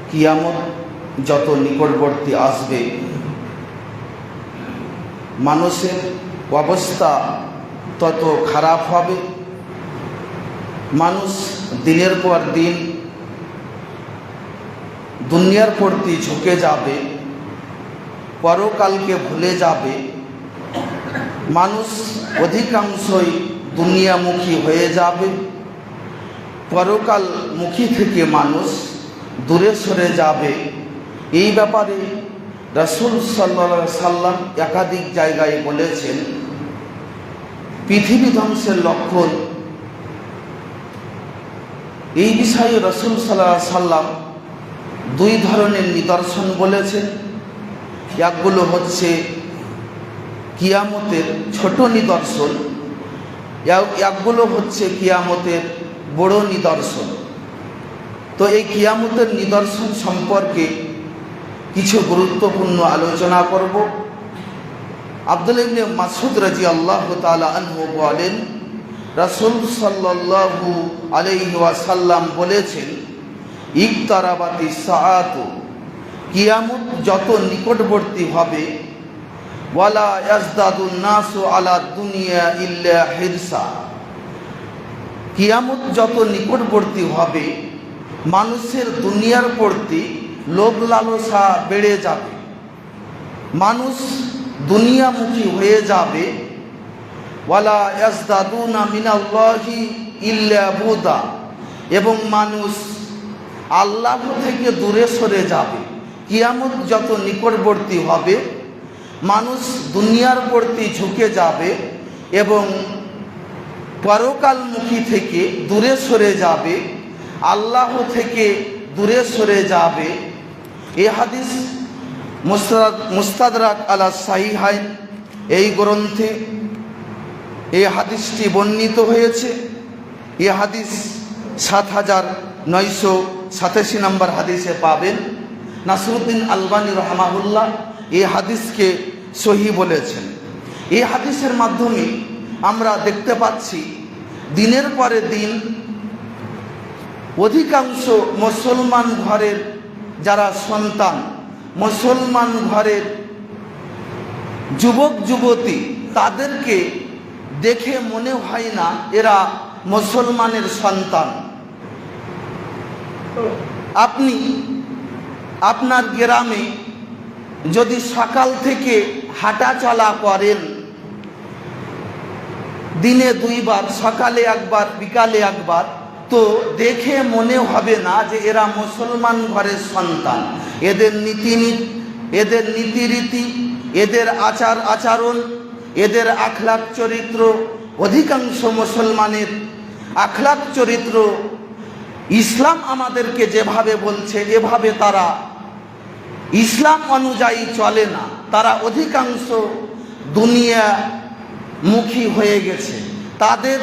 কিয়ামত যত নিকটবর্তী আসবে মানুষের অবস্থা তত খারাপ হবে। মানুষ দিনের পর দিন দুনিয়ার প্রতি ঝুঁকে যাবে, পরকালকে ভুলে যাবে। মানুষ অধিকাংশই দুনিয়ামুখী হয়ে যাবে, পরকালমুখী থেকে মানুষ দূরে সরে যাবে। এই ব্যাপারে রাসূল সাল্লাল্লাহু আলাইহি সাল্লাম একাধিক জায়গায় বলেছেন, পৃথিবী ধ্বংসের লক্ষণ। এই বিষয়ে রাসূল সাল্লাল্লাহু আলাইহি সাল্লাম দুই ধরনের নিদর্শন বলেছেন। একগুলো হচ্ছে কিয়ামতের ছোট নিদর্শন, একগুলো হচ্ছে কিয়ামতের বড় নিদর্শন। তো এই কিয়ামতের নিদর্শন সম্পর্কে কিছু গুরুত্বপূর্ণ আলোচনা করব। আব্দুল্লাহ ইবনে মাসউদ রাদিয়াল্লাহু তাআলা আনহু বলেন, রাসূল সাল্লাল্লাহু আলাইহি ওয়াসাল্লাম বলেছেন, ইকতারাবাতিস সাআতু, কিয়ামত যত নিকটবর্তী হবে, ওয়ালা ইয়াজদাদুন নাসু আলা দুনিয়া ইল্লা হিরসা, কিয়ামত যত নিকটবর্তী হবে মানুষের দুনিয়ার প্রতি লোভ লালসা বেড়ে যাবে, মানুষ দুনিয়ামুখী হয়ে যাবে। ওয়ালা ইয়াজদাদুনা মিনাল্লাহি ইল্লা বুদা, এবং মানুষ আল্লাহ থেকে দূরে সরে যাবে। কিয়ামত যত নিকটবর্তী হবে মানুষ দুনিয়ার প্রতি ঝুঁকে যাবে এবং পরকালমুখী থেকে দূরে সরে যাবে, আল্লাহ থেকে দূরে সরে যাবে। এই হাদিস মুস্তাদরাক আলা সাহিহাইন এই গ্রন্থে এই হাদিসটি বর্ণিত হয়েছে। এই হাদিস ৭,৯৮৭ নম্বর হাদিসে পাবেন। নাসরুদ্দিন আলবানী রহমাহুল্লাহ এই হাদিসকে সহি বলেছেন। এই হাদিসের মাধ্যমে আমরা দেখতে পাচ্ছি দিনের পরে দিন অধিকাংশ মুসলমান ঘরের যারা সন্তান, মুসলমান ঘরের যুবক যুবতী, তাদেরকে দেখে মনে হয় না এরা মুসলমানের সন্তান। আপনি আপনার গ্রামে যদি সকাল থেকে হাঁটা চলা করেন, দিনে দুইবার, সকালে একবার বিকালে একবার, তো দেখে মনে হবে না যে এরা মুসলমান ঘরের সন্তান। এদের নীতিরীতি, এদের আচার আচরণ, এদের আখলাক চরিত্র, অধিকাংশ মুসলমানের আখলাক চরিত্র ইসলাম আমাদেরকে যেভাবে বলছে এভাবে তারা ইসলাম অনুযায়ী চলে না। তারা অধিকাংশ দুনিয়ামুখী হয়ে গেছে। তাদের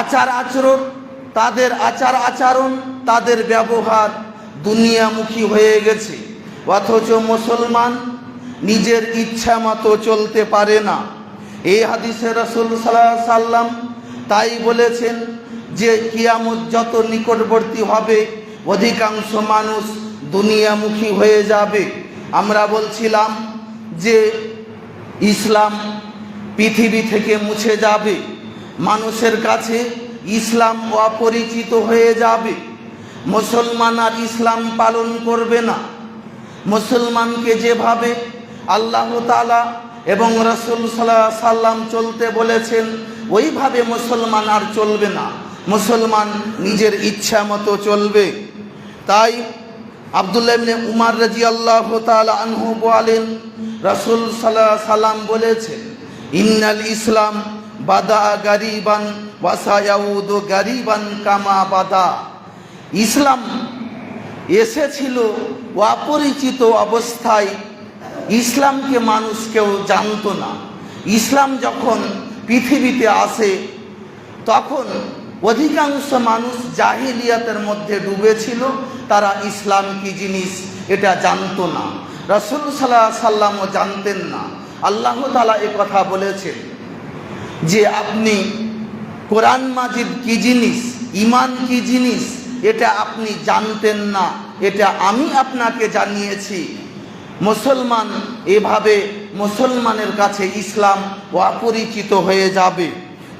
আচার আচরণ, তাদের ব্যবহার দুনিয়ামুখী হয়ে গেছে। অথচ মুসলমান নিজের ইচ্ছা মতো চলতে পারে না। এই হাদিসে রাসূল সাল্লাল্লাহু আলাইহি সাল্লাম তাই বলেছেন যে কিয়ামত যত নিকটবর্তী হবে অধিকাংশ মানুষ দুনিয়ামুখী হয়ে যাবে। আমরা বলছিলাম যে ইসলাম পৃথিবী থেকে মুছে যাবে, মানুষের কাছে ইসলাম অপরিচিত হয়ে যাবে। মুসলমান আর ইসলাম পালন করবে না। মুসলমানকে যেভাবে আল্লাহ তাআলা এবং রাসূল সাল্লাল্লাহু আলাইহি সাল্লাম চলতে বলেছেন ওইভাবে মুসলমান আর চলবে না। মুসলমান নিজের ইচ্ছা মতো চলবে। তাই আব্দুল্লাহ ইবনে উমর রাদিয়াল্লাহু তাআলা আনহু বলেন, রাসূল সাল্লাল্লাহু আলাইহি সাল্লাম বলেছেন, ইন্নাল ইসলাম বাদা গারিবান ওয়া সায়াউদু গারিবান কামা বাদা। ইসলাম এসেছিল অপরিচিত অবস্থায়, ইসলামকে মানুষ কেউ জানতো না। ইসলাম যখন পৃথিবীতে আসে তখন অধিকাংশ মানুষ জাহিলিয়াতের মধ্যে ডুবেছিল। তারা ইসলাম কি জিনিস এটা জানতো না। রাসূল সাল্লাল্লাহু আলাইহি সাল্লামও জানতেন না। আল্লাহ তাআলা এ কথা বলেছেন যে আপনি কোরআন মাজিদ কি জিনিস, ঈমান কি জিনিস এটা আপনি জানতেন না, এটা আমি আপনাকে জানিয়েছি। মুসলমান এভাবে মুসলমানের কাছে ইসলাম অপরিচিত হয়ে যাবে।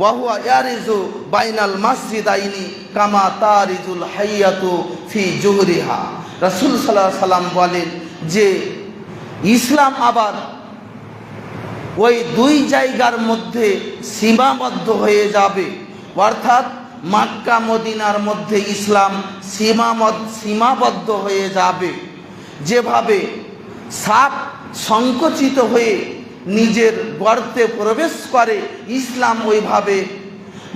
ওয়াহুয়া ইয়ারিজু বাইনাল মসজিদাইনি কামা তারিজুল হাইয়াতু ফি জুহরিহা। রাসূল সাল্লাল্লাহু আলাইহি সাল্লাম বলেন যে ইসলাম আবার ওই দুই জায়গার মধ্যে সীমাবদ্ধ হয়ে যাবে, অর্থাৎ মক্কা মদিনার মধ্যে ইসলাম সীমাবদ্ধ হয়ে যাবে। যেভাবে সাপ সংকুচিত হয়ে নিজের গর্তে প্রবেশ করে, ইসলাম ওইভাবে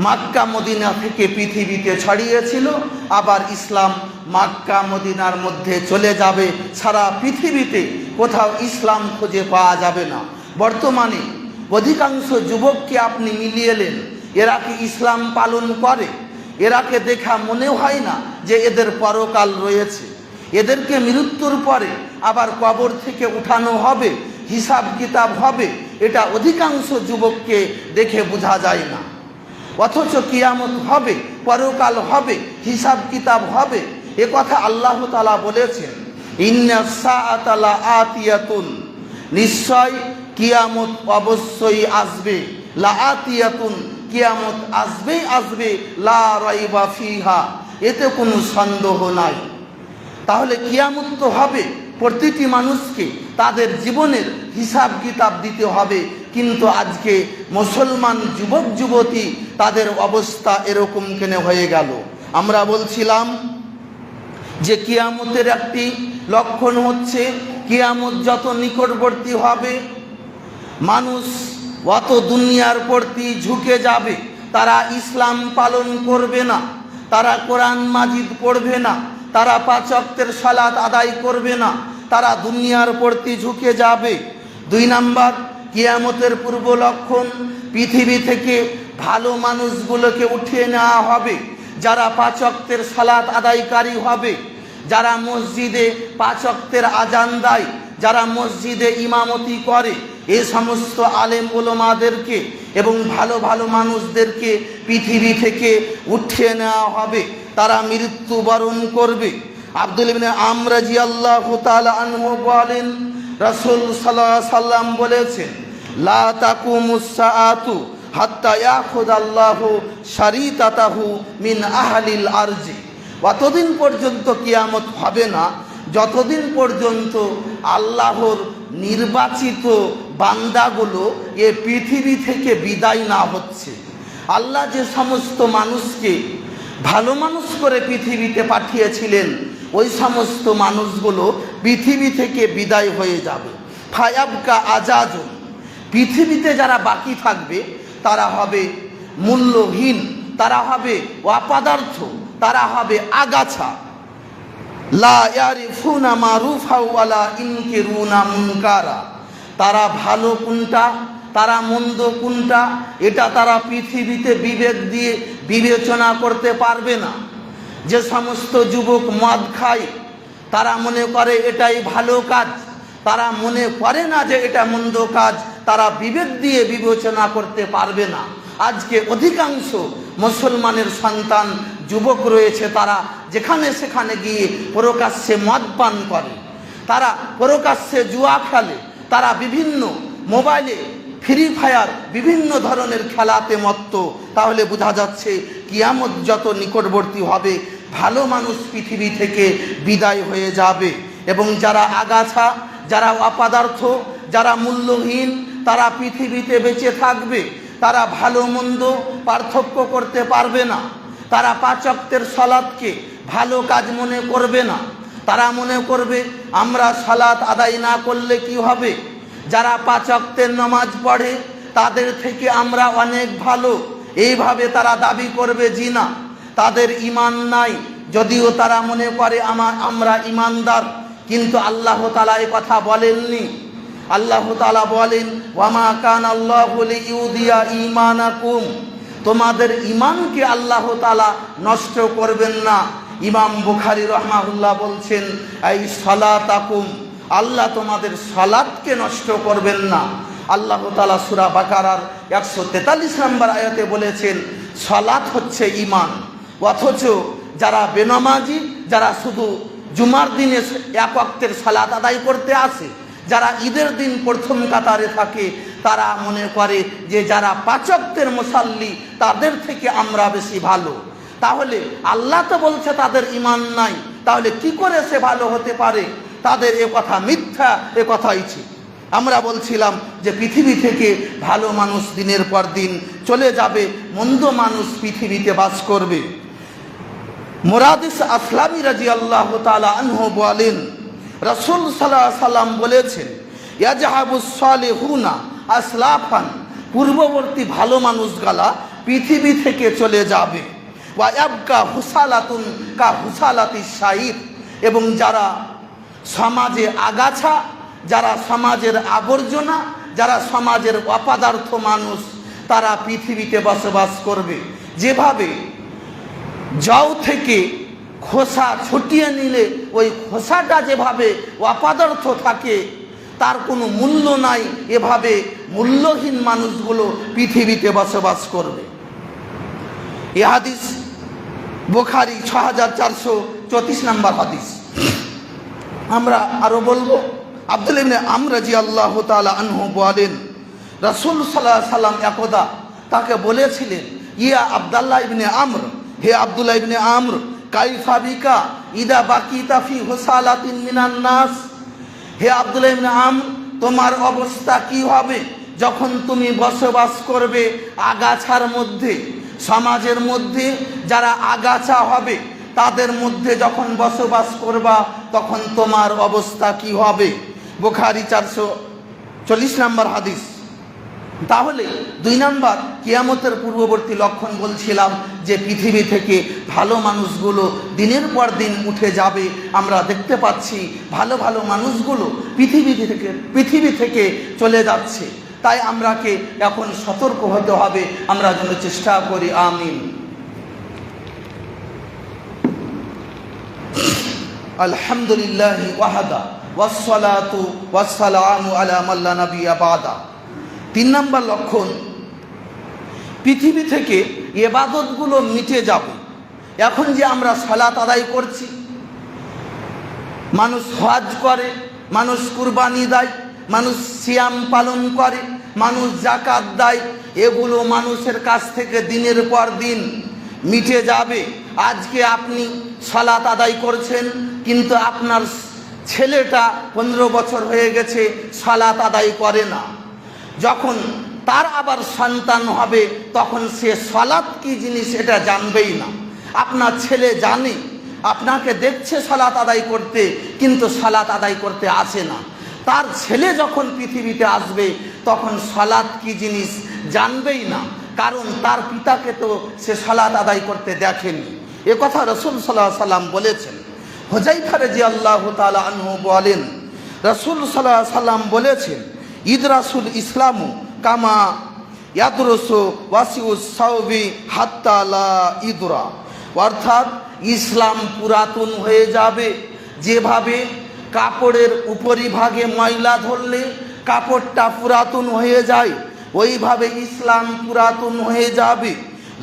মক্কা মদিনা থেকে পৃথিবীতে ছড়িয়েছিল, আবার ইসলাম মক্কা মদিনার মধ্যে চলে যাবে। সারা পৃথিবীতে কোথাও ইসলাম খুঁজে পাওয়া যাবে না। বর্তমানে অধিকাংশ যুবককে আপনি মিলিয়ে নেন, এরা কি ইসলাম পালন করে? এরাকে দেখা মনে হয় না যে এদের পরকাল রয়েছে। এদেরকে মৃত্যুর পরে আবার কবর থেকে উঠানো হবে, হিসাব কিতাব হবে, এটা অধিকাংশ যুবককে দেখে বোঝা যায় না। অথচ কিয়ামত হবে, পরকাল হবে, হিসাব কিতাব হবে, এ কথা আল্লাহ তাআলা বলেছেন। ইন্নাস সাআতা লাআতিয়াতুন, নিশ্চয় কিয়ামত অবশ্যই আসবে। লাআতিয়াতুন, কিয়ামত আসবেই আসবে। লা রাইবা ফিহা, এতে কোনো সন্দেহ নাই। তাহলে কিয়ামত তো হবে, প্রতিটি মানুষকে তাদের জীবনের হিসাব কিতাব দিতে হবে। কিন্তু আজকে মুসলমান যুবক যুবতী তাদের অবস্থা এরকম কেন হয়ে গেল? আমরা বলছিলাম যে কিয়ামতের একটি লক্ষণ হচ্ছে কিয়ামত যত নিকটবর্তী হবে মানুষ অত দুনিয়ার প্রতি ঝুঁকে যাবে। তারা ইসলাম পালন করবে না, তারা কোরআন মাজিদ পড়বে না, তারা 5 ওয়াক্তের সালাত আদায় করবে না, তারা দুনিয়ার প্রতি ঝুঁকে যাবে। 2 নাম্বার, কিয়ামতের পূর্ব লক্ষণ, পৃথিবী থেকে ভালো মানুষগুলোকে উঠিয়ে নেওয়া হবে। যারা 5 ওয়াক্তের সালাত আদায়কারী হবে, যারা মসজিদে 5 ওয়াক্তের আজান দেয়, যারা মসজিদে ইমামতি করে, এই সমস্ত আলেম উলামাদেরকে এবং ভালো ভালো মানুষদেরকে পৃথিবী থেকে উঠিয়ে নেওয়া হবে। তারা মৃত্যুবরণ করবে। আব্দুল ইবনে আমর রাদিয়াল্লাহু তাআলা আনহু বলেন, রাসূল সাল্লাল্লাহু আলাইহি সাল্লাম বলেছেন, লা তাকুমুস সাআতু হাত্তা ইয়াখুদাল্লাহু শারীতাতাহু মিন আহলিল আরজি। অতদিন পর্যন্ত কিয়ামত হবে না যতদিন পর্যন্ত আল্লাহর নির্বাচিত বান্দাগুলো এ পৃথিবী থেকে বিদায় না হচ্ছে। আল্লাহ যে সমস্ত মানুষকে ভালো মানুষ করে পৃথিবীতে পাঠিয়েছিলেন, ওই সমস্ত মানুষগুলো পৃথিবী থেকে বিদায় হয়ে যাবে। ফায়াবকা আজাজুন, পৃথিবীতে যারা বাকি থাকবে তারা হবে মূল্যহীন, তারা হবে অপদার্থ, তারা হবে আগাছা। লা ইয়ারিফুনা মারুফা ওয়ালা ইনকিরুনা মুনকারা, তারা ভালো কোনটা, তারা মন্দ কোনটা, এটা তারা পৃথিবীতে বিবেক দিয়ে বিবেচনা করতে পারবে না। যে সমস্ত যুবক মদ খায় তারা মনে করে এটাই ভালো কাজ, তারা মনে করে না যে এটা মন্দ কাজ, তারা বিবেক দিয়ে বিবেচনা করতে পারবে না। আজকে অধিকাংশ মুসলমানের সন্তান যুবক রয়েছে, তারা যেখানে সেখানে গিয়ে প্রকাশ্যে মদ পান করে, তারা প্রকাশ্যে জুয়া খেলে, তারা বিভিন্ন মোবাইলে ফ্রি ফায়ার বিভিন্ন ধরনের খেলাতে মত্ত। তাহলে বোঝা যাচ্ছে কিয়ামত যত নিকটবর্তী হবে ভালো মানুষ পৃথিবী থেকে বিদায় হয়ে যাবে, এবং যারা আগাছা, যারা অপদার্থ, যারা মূল্যহীন, তারা পৃথিবীতে বেঁচে থাকবে। তারা ভালো মন্দ পার্থক্য করতে পারবে না। তারা 5 ওয়াক্তের সালাতকে ভালো কাজ মনে করবে না। তারা মনে করবে আমরা সালাত আদায় না করলে কি হবে, যারা 5 ওয়াক্তের নামাজ পড়ে তাদের থেকে আমরা অনেক ভালো, এইভাবে তারা দাবি করবে। জি না, তাদের ঈমান নাই, যদিও তারা মনে করে আমরা ঈমানদার, কিন্তু আল্লাহ তাআলা এই কথা বলেননি। আল্লাহ তাআলা বলেন, ওয়ামা কানা আল্লাহু লিইউদিয়া ঈমানাকুম, তোমাদের ঈমানকে আল্লাহ তাআলা নষ্ট করবেন না। ইমাম বুখারী রাহমাহুল্লাহ বলছেন, এই সালাতাকুম, আল্লাহ তোমাদের সালাতকে নষ্ট করবেন না। আল্লাহ তাআলা সূরা বাকারার 143 নম্বর আয়াতে বলেছেন সালাত হচ্ছে ঈমান। অথচ যারা বেনামাজি, যারা শুধু জুমার দিনে এক ওয়াক্তের সালাত আদায় করতে আসে, যারা ঈদের দিন প্রথম কাতারে থাকে, তারা মনে করে যে যারা 5 ওয়াক্তের মুসাল্লি তাদের থেকে আমরা বেশি ভালো। তাহলে আল্লাহ তো বলছে তাদের ঈমান নাই, তাহলে কি করে সে ভালো হতে পারে? তাদের এ কথা মিথ্যা, এ কথাই ঠিক। আমরা বলছিলাম যে পৃথিবী থেকে ভালো মানুষ দিনের পর দিন চলে যাবে, মন্দ মানুষ পৃথিবীতে বাস করবে। মুরাদিস আসলামী রাদিয়াল্লাহু তাআলা আনহু বলেন, রাসূল সাল্লাল্লাহু আলাইহি সাল্লাম বলেছেন, ইয়াজহাবুস সালিহুনা আসলাফান, পূর্ববর্তী ভালো মানুষগুলা পৃথিবী থেকে চলে যাবে। ওয়া ইয়াবকা হুসালাতুন কা হুসালাতিস শাইর, এবং যারা সমাজে আগাছা, যারা সমাজের আবর্জনা, যারা সমাজের অপদার্থ মানুষ, তারা পৃথিবীতে বসবাস করবে। যেভাবে জও থেকে খোসা ছুটিয়ে নিলে ওই খোসাটা যেভাবে অপদার্থ থাকে, তার কোনো মূল্য নাই, এভাবে মূল্যহীন মানুষগুলো পৃথিবীতে বসবাস করবে। এ হাদিস বুখারী 6434 নম্বর হাদিস। আমরা আরো বলবো, আব্দুল্লাহ ইবনে আমর রাদিয়াল্লাহু তাআলা আনহু বলেন, রাসূল সাল্লাল্লাহু আলাইহি সাল্লাম একদা তাকে বলেছিলেন, ইয়া আব্দুল্লাহ ইবনে আমর, হে আব্দুল্লাহ ইবনে আমর, কাইফা বিকা ইদা বাকিতা ফি হুসালাতিন মিনান নাস, হে আব্দুল্লাহ ইবনে আমর, তোমার অবস্থা কি হবে যখন তুমি বসবাস করবে আগাছার মধ্যে, সমাজের মধ্যে যারা আগাছা হবে তাদের মধ্যে যখন বসবাস করবা, তখন তোমার অবস্থা কি হবে? বুখারী 440 নম্বর হাদিস। তাহলে 2 নম্বর কিয়ামতের পূর্ববর্তী লক্ষণ বলছিলাম যে পৃথিবী থেকে ভালো মানুষগুলো দিনের পর দিন উঠে যাবে। আমরা দেখতে পাচ্ছি ভালো ভালো মানুষগুলো পৃথিবী থেকে চলে যাচ্ছে। তাই আমরাকে এখন সতর্ক হতে হবে, আমরা যেন চেষ্টা করি। আমিন। আলহামদুলিল্লাহি ওয়াহদা ওয়াসসালাতু ওয়াসসালামু আলা মান লা নাবিয়্যা বাদা। 3 নম্বর লক্ষণ, পৃথিবী থেকে ইবাদতগুলো মিটে যাবে। এখন যে আমরা সালাত আদায় করছি, মানুষ হজ করে, মানুষ কুরবানি দেয়, মানুষ সিয়াম পালন করে, মানুষ যাকাত দেয়, এগুলো মানুষের কাছ থেকে দিনের পর দিন মিটে যাবে। আজকে আপনি সালাত আদায় করছেন, কিন্তু আপনার ছেলেটা 15 বছর হয়ে গেছে, সালাত আদায় করে না। যখন তার আবার সন্তান হবে, তখন সে সালাত কি জিনিস এটা জানবেই না। আপনার ছেলে জানে, আপনাকে দেখছে সালাত আদায় করতে, কিন্তু সালাত আদায় করতে আসে না। তার ছেলে যখন পৃথিবীতে আসবে, তখন সালাত কি জিনিস জানবেই না, কারণ তার পিতাকে তো সে সালাত আদায় করতে দেখেনি। এ কথা রাসূল সাল্লাল্লাহু আলাইহি সাল্লাম বলেছেন। হুযায়ফা রাদিয়াল্লাহু তাআলা আনহু বলেন, রাসূল সাল্লাল্লাহু আলাইহি সাল্লাম বলেছেন, ইদরাসুল ইসলামু কামা ইয়াদরুসু ওয়াসিউস সাওবি হাত্তা লা ইদরা, অর্থাৎ ইসলাম পুরাতন হয়ে যাবে। যেভাবে কাপড়ের উপরিভাগে ময়লা ধরলে কাপড়টা পুরাতন হয়ে যায়, ওইভাবে ইসলাম পুরাতন হয়ে যাবে।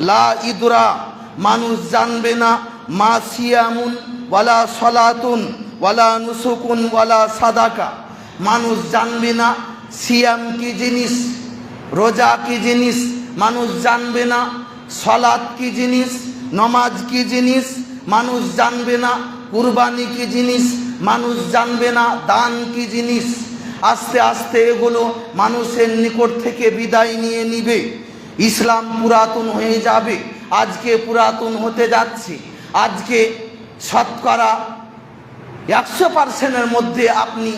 লা ইদরা, মানুষ জানবে না, মা সিয়ামুন ওয়ালা সালাতুন ওয়ালা নুসুকুন ওয়ালা সাদাকা, মানুষ জানবে না সিয়াম কি জিনিস, রোজা কি জিনিস, মানুষ জানবে না সালাত কি জিনিস, নামাজ কি জিনিস, মানুষ জানবে না কুরবানি কি জিনিস, মানুষ জানবে না দান কি জিনিস। আস্তে আস্তে এগুলো মানুষের নিকট থেকে বিদায় নিয়ে নিবে। ইসলাম পুরাতন হয়ে যাবে। আজকে পুরাতন হতে যাচ্ছে। আজকে শতকরা 100%-এর মধ্যে আপনি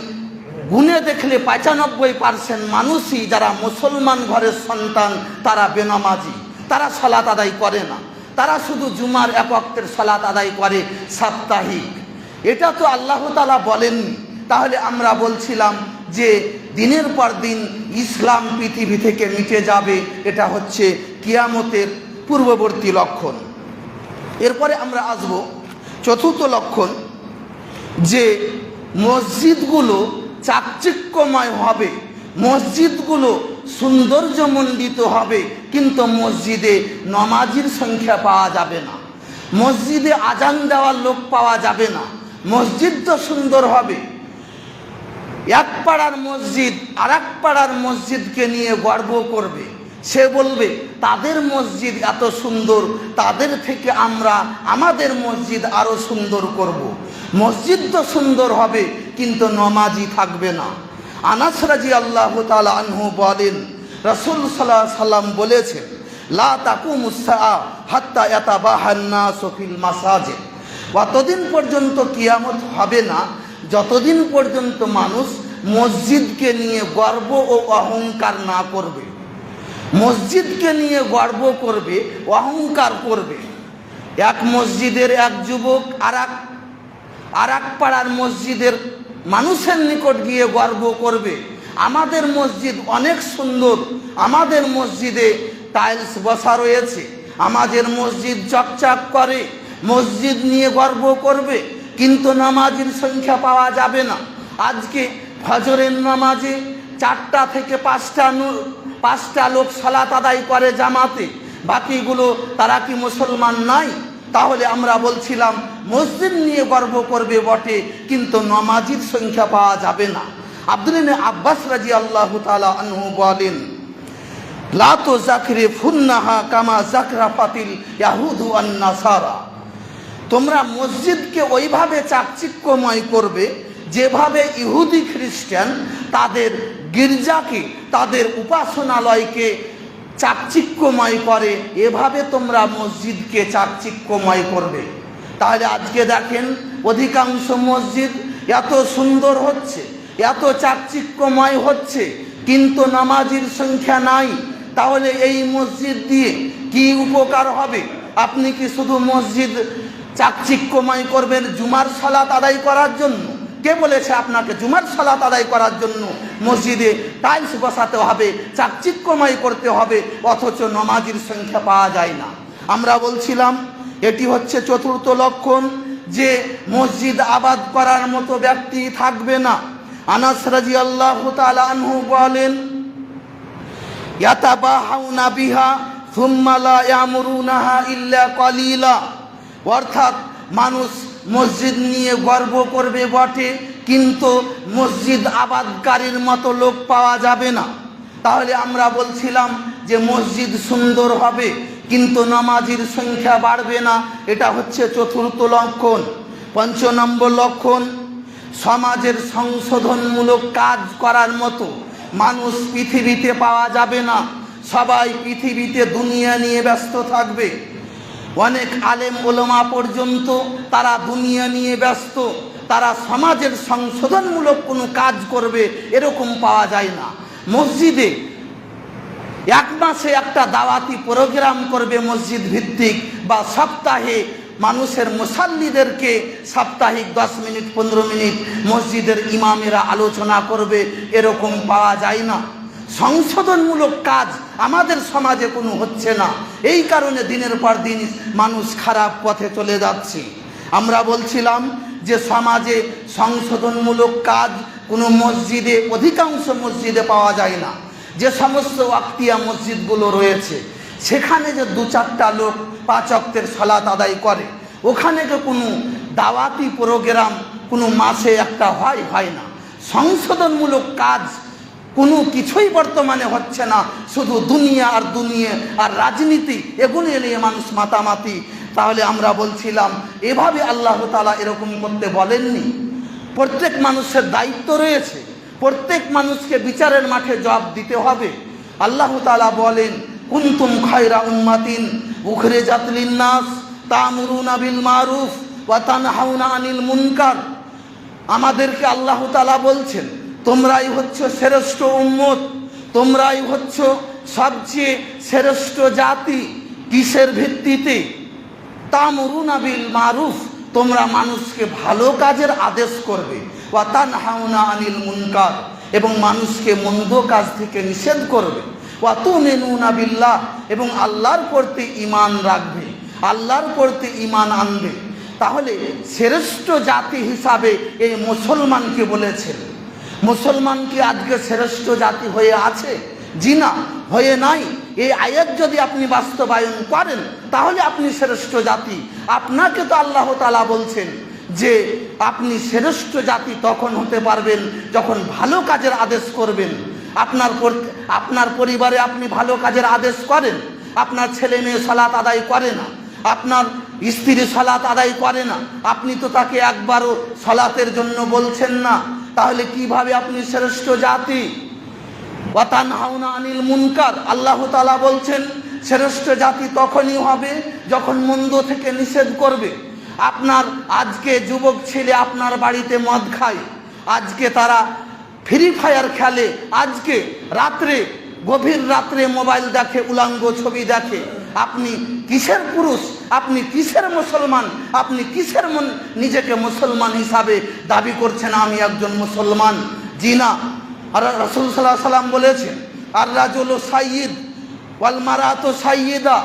গুণে দেখলে 95% মানুষই যারা মুসলমান ঘরের সন্তান, তারা বেনামাজি, তারা সালাত আদায় করে না। তারা শুধু জুমার 1 ওয়াক্তের সালাত আদায় করে সাপ্তাহিক। এটা তো আল্লাহ তাআলা বলেননি। তাহলে আমরা বলছিলাম যে দিনের পর দিন ইসলাম পৃথিবী থেকে মিটে যাবে, এটা হচ্ছে কিয়ামতের পূর্ববর্তী লক্ষণ। এরপরে আমরা আসব 4র্থ লক্ষণ, যে মসজিদগুলো চাকচিক্যময় হবে, মসজিদগুলো সৌন্দর্যমণ্ডিত হবে, কিন্তু মসজিদে নামাজির সংখ্যা পাওয়া যাবে না। মসজিদে আজান দেওয়ার লোক পাওয়া যাবে না। মসজিদ তো সুন্দর হবে, এক পাড়ার মসজিদ আর এক পাড়ার মসজিদকে নিয়ে গর্ব করবে, সে বলবে তাদের মসজিদ এত সুন্দর, তাদের থেকে আমরা আমাদের মসজিদ আরো সুন্দর করব। মসজিদ তো সুন্দর হবে কিন্তু নামাজি থাকবে না। আনাস রাদিয়াল্লাহু তাআলা আনহু বলেন, রাসূল সাল্লাল্লাহু আলাইহি সাল্লাম বলেছেন, লা তাকুমুস সাআ হাত্তা ইয়াতাবাহান নাসু ফিল মাসাজিদ। অতদিন পর্যন্ত কিয়ামত হবে না যতদিন পর্যন্ত মানুষ মসজিদকে নিয়ে গর্ব ও অহংকার না করবে। মসজিদকে নিয়ে গর্ব করবে, অহংকার করবে। এক মসজিদের এক যুবক আর এক পাড়ার মসজিদের মানুষের নিকট গিয়ে গর্ব করবে, আমাদের মসজিদ অনেক সুন্দর, আমাদের মসজিদে টাইলস বসা রয়েছে, আমাদের মসজিদ চকচক করে। মসজিদ নিয়ে গর্ব করবে কিন্তু নামাজের সংখ্যা পাওয়া যাবে না। আজকে ফজরের নামাজে 4টা থেকে 5টা লোক সালাত আদায় করে জামাতে, বাকিগুলো তারা কি মুসলমান নাই? তাহলে আমরা বলছিলাম মসজিদ নিয়ে গর্ব করবে বটে কিন্তু নামাজির সংখ্যা পাওয়া যাবে না। আব্দুল্লাহ ইবনে আব্বাস রাদিয়াল্লাহু তাআলা আনহু বলেন, লা তুযাকরিফুন্নাহা কামা যাকরাফাতিল ইয়াহুদু ওয়ান নাসারা। তোমরা মসজিদকে ওইভাবে চাকচিক্যময় করবে যেভাবে ইহুদি খ্রিস্টান তাদের গির্জাকে, তাদের উপাসনালয়কে চাকচিক্যময় করে, এভাবে তোমরা মসজিদকে চাকচিক্যময় করবে। তাহলে আজকে দেখেন অধিকাংশ মসজিদ এত সুন্দর হচ্ছে, এত চাকচিক্যময় হচ্ছে কিন্তু নামাজির সংখ্যা নাই। তাহলে এই মসজিদ দিয়ে কি উপকার হবে? আপনি কি শুধু মসজিদ চাকচিক্যময় করবেন জুমার সালাত আদায় করার জন্য? কে বলেছে আপনাকে জুমার সালাত আদায় করার জন্য মসজিদে টাইলস বসাতে হবে, চাকচিক্যময় করতে হবে, অথচ নামাজির সংখ্যা পাওয়া যায় না? আমরা বলছিলাম এটি হচ্ছে চতুর্থ লক্ষণ যে মসজিদ আবাদ করার মতো ব্যক্তি থাকবে না। আনাস রাদিয়াল্লাহু তাআলা আনহু বলেন, ইয়াতাবাহাউনা বিহা সুম্মা লা ইয়ামুরুনাহা ইল্লা কালিলা। অর্থাৎ মানুষ মসজিদ নিয়ে গর্ব করবে বটে কিন্তু মসজিদ আবাদকারীর মতো লোক পাওয়া যাবে না। তাহলে আমরা বলছিলাম যে মসজিদ সুন্দর হবে কিন্তু নামাজির সংখ্যা বাড়বে না, এটা হচ্ছে চতুর্থ লক্ষণ। 5 নম্বর লক্ষণ, সমাজের সংশোধনমূলক কাজ করার মতো মানুষ পৃথিবীতে পাওয়া যাবে না। সবাই পৃথিবীতে দুনিয়া নিয়ে ব্যস্ত থাকবে। অনেক আলেম ওলামা পর্যন্ত তারা দুনিয়া নিয়ে ব্যস্ত, তারা সমাজের সংশোধনমূলক কোনো কাজ করবে এরকম পাওয়া যায় না। মসজিদে 1 মাসে একটা দাওয়াতি প্রোগ্রাম করবে মসজিদ ভিত্তিক, বা সপ্তাহে মানুষের মুসাল্লিদেরকে সাপ্তাহিক 10 মিনিট 15 মিনিট মসজিদের ইমামেরা আলোচনা করবে, এরকম পাওয়া যায় না। সংশোধনমূলক কাজ আমাদের সমাজে কোনো হচ্ছে না, এই কারণে দিনের পর দিন মানুষ খারাপ পথে চলে যাচ্ছে। আমরা বলছিলাম যে সমাজে সংশোধনমূলক কাজ কোনো মসজিদে, অধিকাংশ মসজিদে পাওয়া যায় না। যে সমস্ত ওয়াক্তিয়া মসজিদগুলো রয়েছে সেখানে যে 2-4টা লোক 5 ওয়াক্তের সালাত আদায় করে, ওখানে যে কোনো দাওয়াতি প্রোগ্রাম কোনো মাসে একটা হয় না। সংশোধনমূলক কাজ কোনো কিছুই বর্তমানে হচ্ছে না, শুধু দুনিয়া আর রাজনীতি, এগুলি নিয়ে মানুষ মাতামাতি। তাহলে আমরা বলছিলাম এভাবে আল্লাহ তাআলা এরকম করতে বলেননি। প্রত্যেক মানুষের দায়িত্ব রয়েছে, প্রত্যেক মানুষকে বিচারের মাঠে জবাব দিতে হবে। আল্লাহ তাআলা বলেন, কুনতুম খায়রা উম্মাতিন উখরিজাত লিন-নাস তা'মুরুনা বিল মারুফ ওয়া তানহাউনা আনিল মুনকার। আমাদেরকে আল্লাহ তাআলা বলছেন তোমরাই হচ্ছ শ্রেষ্ঠ উম্মত, তোমরাই হচ্ছ সবচেয়ে শ্রেষ্ঠ জাতি। কিসের ভিত্তিতে? তা'মুরুনা বিল মারুফ, তোমরা মানুষকে ভালো কাজের আদেশ করবে, ওয়া তানহাউনা আনিল মুনকার, এবং মানুষকে মন্দ কাজ থেকে নিষেধ করবে, ওয়া তুমিনুনা বিল্লাহ, এবং আল্লাহর প্রতি ঈমান রাখবে, আল্লাহর প্রতি ঈমান আনবে। তাহলে শ্রেষ্ঠ জাতি হিসাবে এই মুসলমানকে বলেছেন। মুসলমান কি আজকে শ্রেষ্ঠ জাতি হয়ে আছে? জি না, হয়ে নাই। এই আয়াত যদি আপনি বাস্তবায়ন করেন তাহলে আপনি শ্রেষ্ঠ জাতি। আপনাকে তো আল্লাহ তাআলা বলছেন যে আপনি শ্রেষ্ঠ জাতি তখন হতে পারবেন যখন ভালো কাজের আদেশ করবেন। আপনার পরিবারে আপনি ভালো কাজের আদেশ করেন, আপনার ছেলে মেয়ে সালাত আদায় করে না, আপনার স্ত্রী সালাত আদায় করে না, আপনি তো তাকে একবারও সালাতের জন্য বলছেন না, তাহলে কিভাবে আপনি শ্রেষ্ঠ জাতি? ওয়া তানহাউনা আনিল মুনকার, আল্লাহ তাআলা বলছেন শ্রেষ্ঠ জাতি তখনই হবে যখন মন্দ থেকে নিষেধ করবে। আপনার আজকে যুবক ছেলে আপনার বাড়িতে মদ খায়, আজকে তারা ফ্রি ফায়ার খেলে, আজকে রাত্রে গভীর রাত্রে মোবাইল দেখে, উলাঙ্গ ছবি দেখে, আপনি কিসের পুরুষ, আপনি কিসের মুসলমান, আপনি কিসের নিজেকে মুসলমান হিসাবে দাবি করছেন আমি একজন মুসলমান? জি না। আর রাসূল সাল্লাল্লাহু আলাইহি সাল্লাম বলেছেন আর রাজুলু সাইয়্যিদ ওয়াল মারাতু সাইয়্যিদা,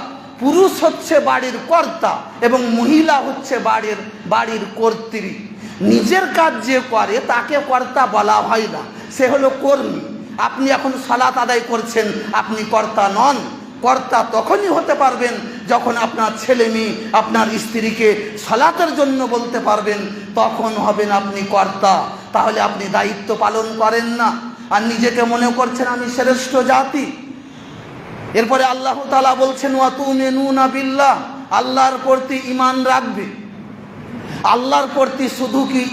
পুরুষ হচ্ছে বাড়ির কর্তা এবং মহিলা হচ্ছে বাড়ির কর্ত্রী। নিজের কাজ যে করে তাকে কর্তা বলা হয় না, সে হলো কর্মী। আপনি এখন সালাত আদায় করছেন, আপনি কর্তা নন। কর্তা তখনই হতে পারবেন যখন আপনার ছেলে মেয়ে আপনার স্ত্রীকে সালাতের জন্য বলতে পারবেন, তখন হবেন আপনি কর্তা। তাহলে আপনি দায়িত্ব পালন করেন না আর নিজেকে মনে করছেন আমি শ্রেষ্ঠ জাতি। এরপরে আল্লাহ তাআলা বলছেন ওয়া তুমিনুনা বিল্লাহ, আল্লাহর প্রতি ঈমান রাখবে। আল্লাহর প্রতি শুধু কি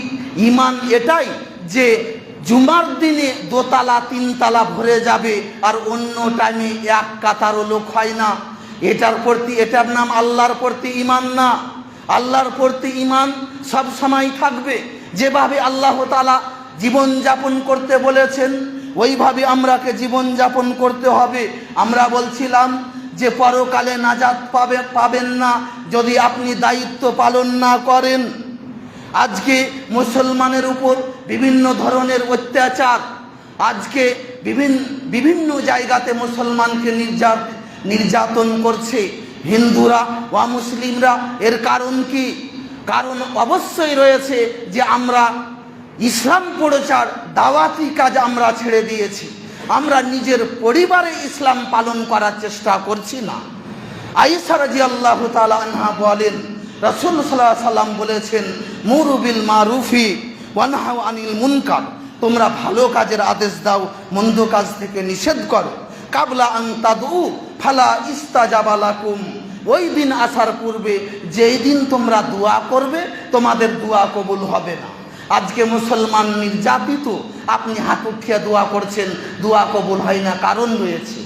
ঈমান এটাই যে জুমার দিনে দোতলা তিনতলা ভরে যাবে আর অন্য টাইমে এক কাতারও লোক হয় না, এটার নাম আল্লাহর প্রতি ঈমান না। আল্লাহর প্রতি ঈমান সব সময় থাকবে। যেভাবে আল্লাহ তাআলা জীবন যাপন করতে বলেছেন ওইভাবে আমরাকে জীবন যাপন করতে হবে। আমরা বলছিলাম যে পরকালে নাজাত পাবেন না যদি আপনি দায়িত্ব পালন না করেন। আজকে মুসলমানের উপর বিভিন্ন ধরনের অত্যাচার, আজকে বিভিন্ন জায়গাতে মুসলমানকে নির্যাতন করছে হিন্দুরা ওয়া মুসলিমরা। এর কারণ কি? কারণ অবশ্যই রয়েছে যে আমরা ইসলাম প্রচার দাওয়াতি কাজ আমরা ছেড়ে দিয়েছি, আমরা নিজের পরিবারে ইসলাম পালন করার চেষ্টা করছি না। আয়েশা রাদিয়াল্লাহু তাআলা আনহা বলেন রাসূল সাল্লাল্লাহু আলাইহি সাল্লাম বলেছেন মুরু বিল মারুফি ওয়া নাহু আনিল মুনকার, তোমরা ভালো কাজের আদেশ দাও, মন্দ কাজ থেকে নিষেধ করো। কাবলা আন তাদউ ফালা ইস্তাজাবা লাকুম, ওই দিন আসার পূর্বে যেই দিন তোমরা দোয়া করবে তোমাদের দোয়া কবুল হবে না। আজকে মুসলমান নির্যাতিত, আপনি হাত উঠিয়ে দোয়া করছেন, দোয়া কবুল হয় না, কারণ রয়েছে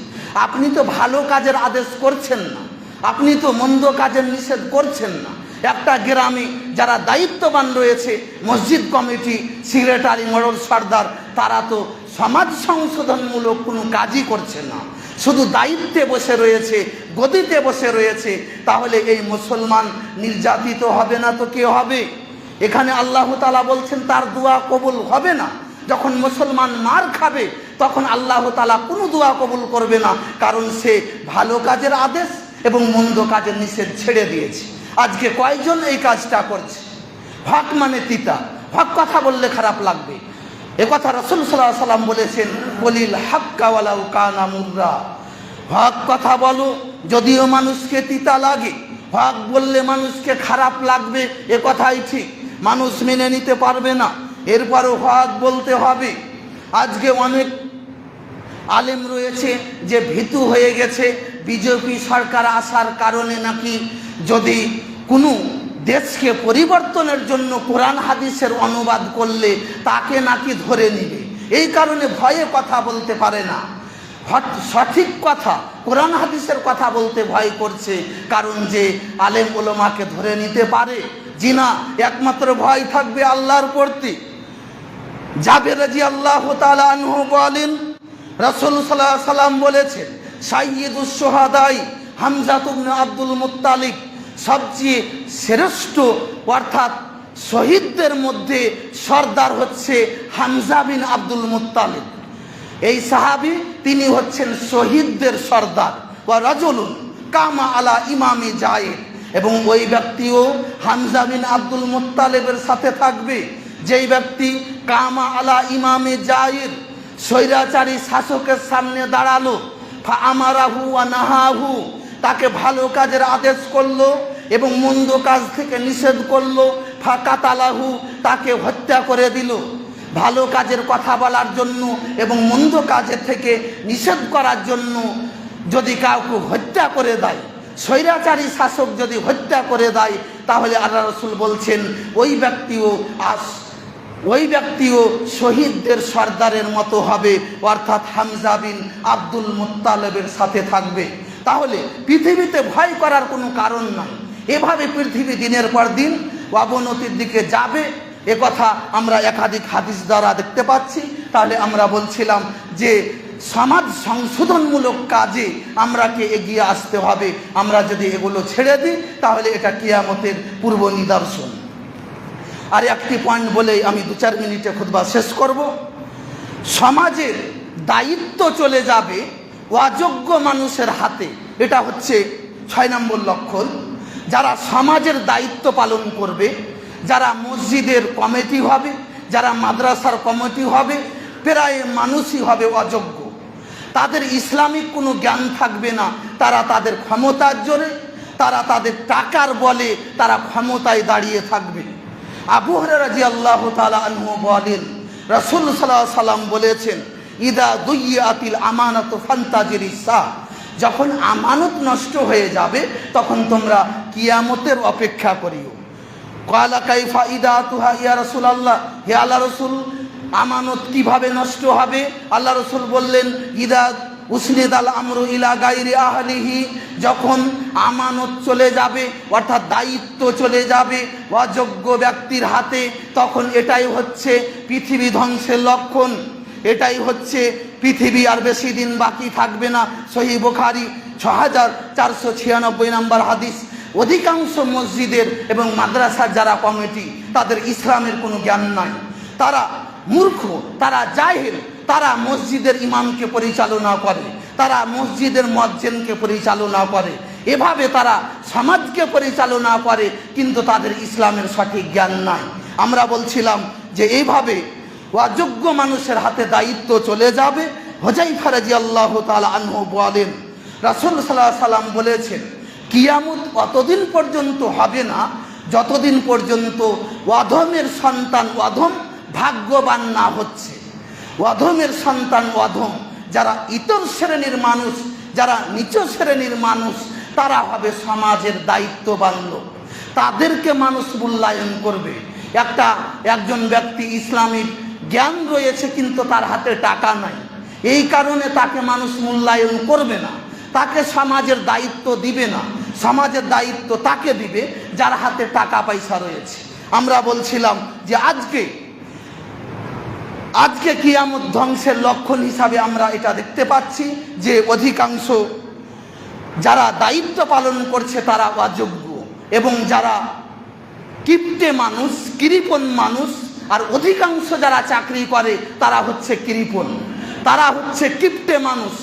আপনি তো ভালো কাজের আদেশ করছেন না, আপনি তো মন্দ কাজের নিষেধ করছেন না। একটা গ্রামে যারা দায়িত্ববান রয়েছে, মসজিদ কমিটি, সেক্রেটারি, মোড়ল সর্দার, তারা তো সমাজ সংশোধনমূলক কোনো কাজই করছে না, শুধু দায়িত্বে বসে রয়েছে, গদিতে বসে রয়েছে। তাহলে এই মুসলমান নির্যাতিত হবে না তো কে হবে? এখানে আল্লাহ তাআলা বলছেন তার দোয়া কবুল হবে না। যখন মুসলমান মার খাবে তখন আল্লাহ তাআলা কোনো দোয়া কবুল করবে না, কারণ সে ভালো কাজের আদেশ এবং মন্দ কাজের নিষেধ ছেড়ে দিয়েছে। আজকে কয়জন এই কাজটা করছে? হক মানে তিতা, হক কথা বললে খারাপ লাগবে, এ কথা রাসূল সাল্লাল্লাহু আলাইহি সাল্লাম বলেছেন বলিল হাক্কা ওয়ালাউ কানা মুররা, হক কথা বলো যদিও মানুষকে তিতা লাগে, হক বললে মানুষকে খারাপ লাগবে, এ কথাই ঠিক, মানুষ মেনে নিতে পারবে না, এরপরও হক বলতে হবে। আজকে অনেক আলেম রয়েছে যে ভীতু হয়ে গেছে বিজেপি সরকার আসার কারণে নাকি যদি কোনো দেশকে পরিবর্তনের জন্য কোরআন হাদিসের অনুবাদ করলে তাকে নাকি ধরে নিবে, এই কারণে ভয়ে কথা বলতে পারে না। সঠিক কথা কোরআন হাদিসের কথা বলতে ভয় করছে, কারণ যে আলেম ওলামাকে ধরে নিতে পারে। জি না, একমাত্র ভয় থাকবে আল্লাহর প্রতি। জাবের রাদিয়াল্লাহু তাআলা আনহু বলেন রাসূল সাল্লাল্লাহু আলাইহি সাল্লাম বলেছেন সাইয়্যিদুশ শুহাদাই হামজা ইবনে আব্দুল মুত্তালিব, সবচেয়ে শ্রেষ্ঠ অর্থাৎ শহীদদের মধ্যে সর্দার হচ্ছে হামজা বিন আব্দুল মুত্তালিব। এই সাহাবী তিনি হচ্ছেন শহীদদের সর্দার। ওয়া রাজুলুন কামা আলা ইমামি জায়েদ, এবং ওই ব্যক্তিও হামজা বিন আব্দুল মুত্তালিবের সাথে থাকবে যেই ব্যক্তি কামা আলা ইমামে জায়েদ, স্বৈরাচারী শাসকের সামনে দাঁড়ালো, ফাআমারাহু ওয়া নাহাহু, তাকে ভালো কাজের আদেশ করলো এবং মন্দ কাজ থেকে নিষেধ করলো। ফাকাতালাহু, তাকে হত্যা করে দিল। ভালো কাজের কথা বলার জন্য এবং মন্দ কাজের থেকে নিষেধ করার জন্য যদি কাউকে হত্যা করে দেয়, স্বৈরাচারী শাসক যদি হত্যা করে দেয়, তাহলে আল্লাহ রাসূল বলছেন ওই ব্যক্তিও শহীদদের সর্দারের মতো হবে, অর্থাৎ হামজা বিন আব্দুল মুত্তালিবের সাথে থাকবে। তাহলে পৃথিবীতে ভয় করার কোনো কারণ নাই। এভাবে পৃথিবী দিনের পর দিন অবনতির দিকে যাবে, এ কথা আমরা একাধিক হাদিস দ্বারা দেখতে পাচ্ছি। তাহলে আমরা বলছিলাম যে সমাজ সংশোধনমূলক কাজে আমরাকে এগিয়ে আসতে হবে। আমরা যদি এগুলো ছেড়ে দিই তাহলে এটা কিয়ামতের পূর্ব নিদর্শন। আর একটি পয়েন্ট বলেই আমি 2-4 মিনিটে খুতবা শেষ করব। সমাজের দায়িত্ব চলে যাবে অযোগ্য মানুষের হাতে, এটা হচ্ছে 6 নম্বর লক্ষণ। যারা সমাজের দায়িত্ব পালন করবে, যারা মসজিদের কমিটি হবে, যারা মাদ্রাসার কমিটি হবে, প্রায় মানুষই হবে অযোগ্য। তাদের ইসলামিক কোনো জ্ঞান থাকবে না। তারা তাদের ক্ষমতার জোরে, তারা তাদের টাকার বলে তারা ক্ষমতায় দাঁড়িয়ে থাকবে। আবু হুরায়রা রাদিয়াল্লাহু তাআলা আনহু বলেন, রাসূল সাল্লাল্লাহু আলাইহি ওয়াসাল্লাম বলেছেন, ইদা দুইয়াতিল আমানাতু ফান্তাজিরিস সাআ, যখন আমানত নষ্ট হয়ে যাবে তখন তোমরা কিয়ামতের অপেক্ষা করিও। ক্বালা কাইফা ইদাতুহা ইয়া রাসূলুল্লাহ, হে আল্লাহর রাসূল, আমানত কিভাবে নষ্ট হবে? আল্লাহ রাসূল বললেন, ইদা উসনিদাল আমরু ইলা গায়রি আহলিহি, যখন আমানত চলে যাবে অর্থাৎ দায়িত্ব চলে যাবে অযোগ্য ব্যক্তির হাতে, তখন এটাই হচ্ছে পৃথিবী ধ্বংসের লক্ষণ। এটাই হচ্ছে পৃথিবী আর বেশি দিন বাকি থাকবে না। সহিহ বুখারী 6496 নম্বর হাদিস। অধিকাংশ মসজিদের এবং মাদ্রাসার যারা কমিটি, তাদের ইসলামের কোনো জ্ঞান নাই, তারা মূর্খ, তারা জাহেল, তারা মসজিদের ইমামকে পরিচালনা করে, তারা মসজিদের মুয়াজ্জিনকে পরিচালনা করে, এভাবে তারা সমাজকে পরিচালনা করে, কিন্তু তাদের ইসলামের সঠিক জ্ঞান নাই। আমরা বলছিলাম যে এইভাবে অযোগ্য মানুষের হাতে দায়িত্ব চলে যাবে। হুযায়ফা রাদিয়াল্লাহু তাআলা আনহু বলেন, রাসূল সাল্লাল্লাহু আলাইহি ওয়াসাল্লাম বলেছেন, কিয়ামত অতদিন পর্যন্ত হবে না যতদিন পর্যন্ত অধমের সন্তান অধম ভাগ্যবান না হচ্ছে। অধমের সন্তান অধম, যারা ইতর শ্রেণীর মানুষ, যারা নিচু শ্রেণীর মানুষ, তারা হবে সমাজের দায়িত্ববান লোক। তাদেরকে মানুষ মূল্যায়ন করবে। একজন ব্যক্তি ইসলামিক জ্ঞান রয়েছে কিন্তু তার হাতে টাকা নাই, এই কারণে তাকে মানুষ মূল্যায়ন করবে না, তাকে সমাজের দায়িত্ব দিবে না। সমাজের দায়িত্ব তাকে দিবে যার হাতে টাকা পয়সা রয়েছে। আমরা বলছিলাম যে আজকে কিয়ামত ধ্বংসের লক্ষণ হিসাবে আমরা এটা দেখতে পাচ্ছি যে অধিকাংশ যারা দায়িত্ব পালন করছে তারা অযোগ্য, এবং যারা কিপ্টে মানুষ, কৃপণ মানুষ, আর অধিকাংশ যারা চাকরি করে তারা হচ্ছে কৃপণ, তারা হচ্ছে কিপ্টে মানুষ।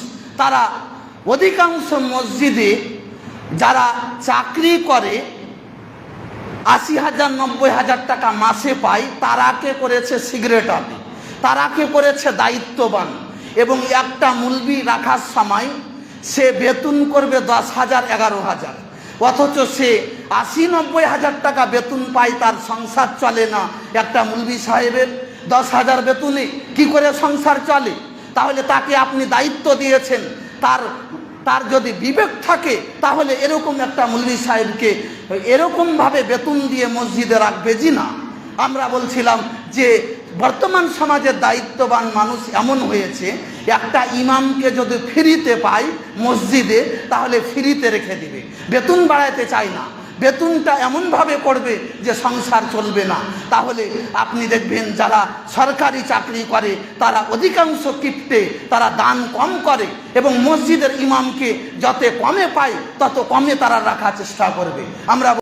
তারা অধিকাংশ মসজিদে যারা চাকরি করে 80,000 90,000 টাকা মাসে পায়, তারাকে করেছে সিগারেটারি, তারাকে করেছে দায়িত্ববান। এবং একটা মুলবি রাখার সময় সে বেতন করবে 10,000 11,000, অথচ সে 80-90,000 টাকা বেতন পায়, তার সংসার চলে না। একটা মুলবি সাহেবের 10,000 বেতনে কি করে সংসার চলে? তাহলে তাকে আপনি দায়িত্ব দিয়েছেন, তার যদি বিবেক থাকে তাহলে এরকম একটা মুলবি সাহেবকে এরকমভাবে বেতন দিয়ে মসজিদে রাখবে জি না। আমরা বলছিলাম যে বর্তমান সমাজের দায়িত্ববান মানুষ এমন হয়েছে, একটা ইমামকে যদি ফ্রিতে পায় মসজিদে তাহলে ফ্রিতে রেখে দিবে, বেতন বাড়াইতে চায় না, বেতনটা এমনভাবে করবে যে সংসার চলবে না। তাহলে আপনি দেখবেন যারা সরকারি চাকরি করে তারা অধিকাংশ কিপ্টে, তারা দান কম করে এবং মসজিদের ইমামকে যত কমে পায় তত কমে তারা রাখার চেষ্টা করবে। আমরা